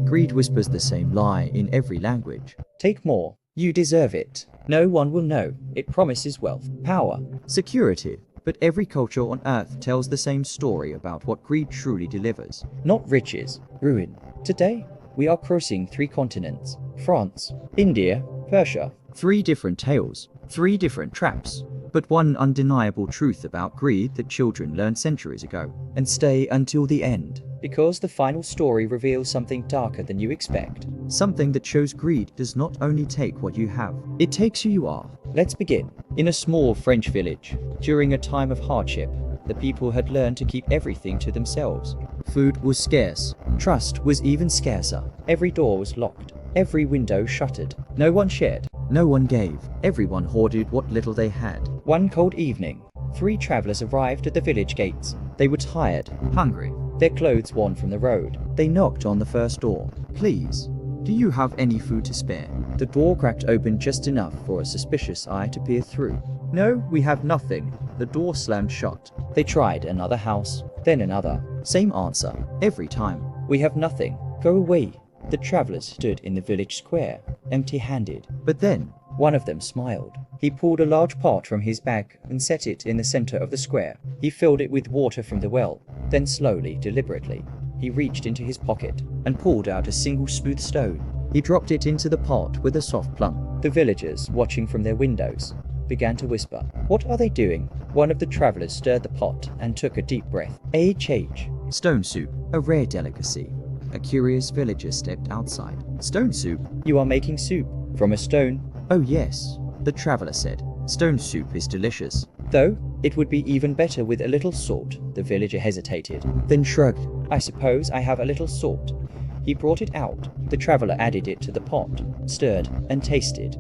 Greed whispers the same lie in every language. Take more. You deserve it. No one will know. It promises wealth, power, security. But every culture on earth tells the same story about what greed truly delivers. Not riches, ruin. Today, we are crossing 3 continents. France, India, Persia. 3 different tales, 3 different traps, but one undeniable truth about greed that children learned centuries ago and stay until the end. Because the final story reveals something darker than you expect. Something that shows greed does not only take what you have, it takes who you are. Let's begin. In a small French village, during a time of hardship, the people had learned to keep everything to themselves. Food was scarce. Trust was even scarcer. Every door was locked. Every window shuttered. No one shared. No one gave. Everyone hoarded what little they had. One cold evening, 3 travelers arrived at the village gates. They were tired, Hungry. their clothes worn from the road. They knocked on the first door. Please, do you have any food to spare? The door cracked open just enough for a suspicious eye to peer through. No, we have nothing. The door slammed shut. They tried another house, then another. Same answer, every time. We have nothing. Go away. The travelers stood in the village square, empty-handed. But then, one of them smiled. He pulled a large pot from his bag and set it in the center of the square. He filled it with water from the well. Then slowly, deliberately, he reached into his pocket and pulled out a single smooth stone. he dropped it into the pot with a soft plunk. The villagers, watching from their windows, began to whisper. What are they doing? One of the travelers stirred the pot and took a deep breath. H. Stone soup, a rare delicacy. A curious villager stepped outside. Stone soup? You are making soup from a stone? Oh yes, the traveler said. Stone soup is delicious. Though, it would be even better with a little salt. The villager hesitated, then shrugged. I suppose I have a little salt. He brought it out. The traveler added it to the pot, stirred, and tasted.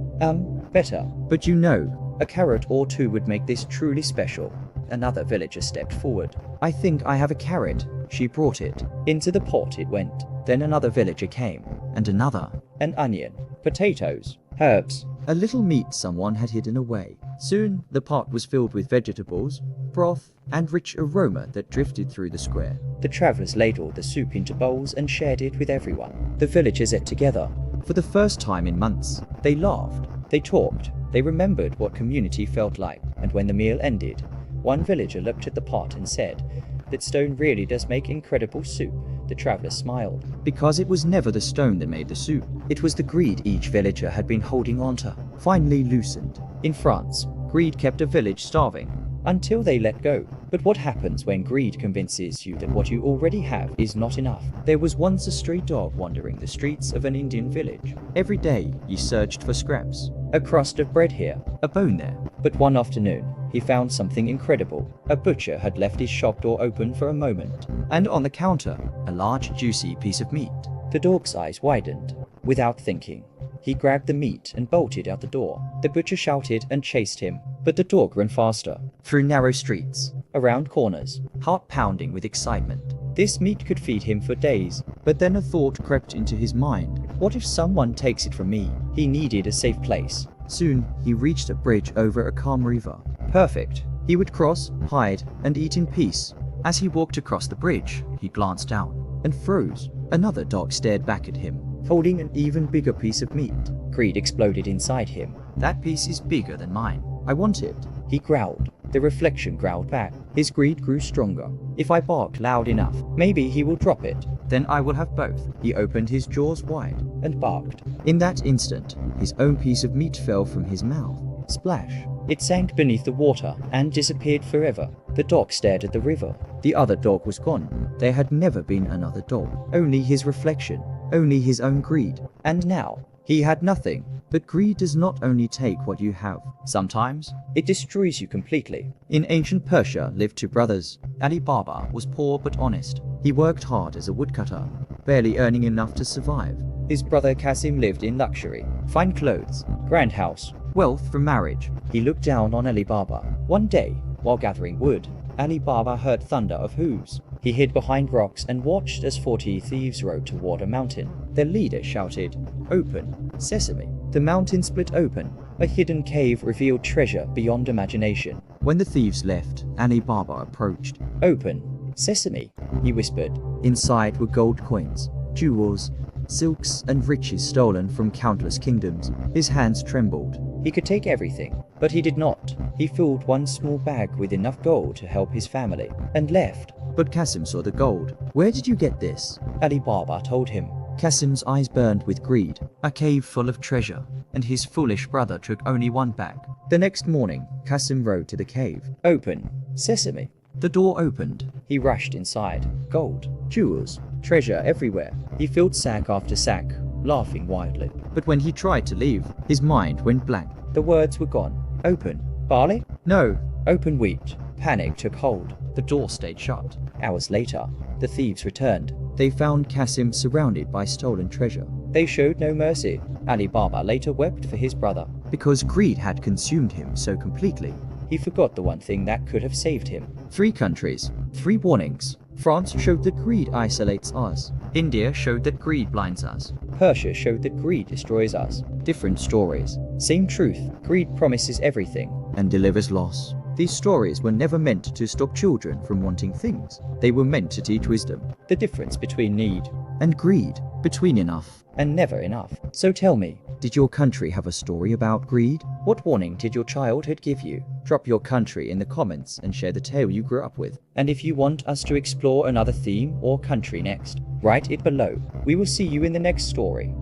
Better. But you know, A carrot or 2 would make this truly special. Another villager stepped forward. I think I have a carrot. She brought it. Into the pot it went. Then another villager came. And another. An onion, potatoes, herbs. A little meat someone had hidden away. Soon, the pot was filled with vegetables, broth, and rich aroma that drifted through the square. The travelers ladled the soup into bowls and shared it with everyone. The villagers ate together. For the first time in months, They laughed, they talked, they remembered what community felt like. And when the meal ended, one villager looked at the pot and said, "That stone really does make incredible soup." The traveler smiled. because it was never the stone that made the soup. It was the greed each villager had been holding onto. Finally loosened. In France, greed kept a village starving until they let go. But what happens when greed convinces you that what you already have is not enough? There was once a stray dog wandering the streets of an Indian village. Every day, he searched for scraps. A crust of bread here, A bone there. but one afternoon, he found something incredible. A butcher had left his shop door open for a moment. And on the counter, a large juicy piece of meat. The dog's eyes widened. Without thinking, he grabbed the meat and bolted out the door. The butcher shouted and chased him, but the dog ran faster, Through narrow streets, around corners. heart pounding with excitement. This meat could feed him for days. But then a thought crept into his mind. What if someone takes it from me? He needed a safe place. Soon, he reached a bridge over a calm river. Perfect. He would cross, hide, and eat in peace. As he walked across the bridge, he glanced down and froze. Another dog stared back at him, holding an even bigger piece of meat. Greed exploded inside him. That piece is bigger than mine. I want it. He growled. The reflection growled back. His greed grew stronger. If I bark loud enough, maybe he will drop it. Then I will have both. He opened his jaws wide And barked. In that instant, his own piece of meat fell from his mouth. Splash. It sank beneath the water and disappeared forever. The dog stared at the river. The other dog was gone. There had never been another dog. Only his reflection. Only his own greed. And now, He had nothing. But greed does not only take what you have. Sometimes, it destroys you completely. in ancient Persia lived 2 brothers. Ali Baba was poor but honest. He worked hard as a woodcutter, barely earning enough to survive. His brother Kasim lived in luxury. Fine clothes, grand house. Wealth from marriage. He looked down on Ali Baba. One day, while gathering wood, Ali Baba heard thunder of hooves. He hid behind rocks and watched as 40 thieves rode toward a mountain. Their leader shouted, "Open, sesame." The mountain split open. A hidden cave revealed treasure beyond imagination. When the thieves left, Ali Baba approached. "Open, sesame," he whispered. Inside were gold coins, jewels, silks, and riches stolen from countless kingdoms. His hands trembled. He could take everything, but he did not. He filled one small bag with enough gold to help his family, and left. But Qasim saw the gold. Where did you get this? Ali Baba told him. Qasim's eyes burned with greed. A cave full of treasure, and his foolish brother took only one bag. The next morning, Qasim rode to the cave. Open, sesame. The door opened. He rushed inside. Gold, jewels, treasure everywhere. He filled sack after sack, laughing wildly. But when he tried to leave, his mind went blank. The words were gone. Open. Barley? No. Open wheat. Panic took hold. The door stayed shut. Hours later, the thieves returned. They found Qasim surrounded by stolen treasure. They showed no mercy. Ali Baba later wept for his brother. Because greed had consumed him so completely. He forgot the one thing that could have saved him. 3 countries, 3 warnings. France showed that greed isolates us. India showed that greed blinds us. Persia showed that greed destroys us. Different stories. Same truth. Greed promises everything and delivers loss. These stories were never meant to stop children from wanting things. They were meant to teach wisdom. The difference between need and greed, between enough and never enough. So tell me, did your country have a story about greed? What warning did your childhood give you? Drop your country in the comments and share the tale you grew up with. And if you want us to explore another theme or country next, write it below. We will see you in the next story.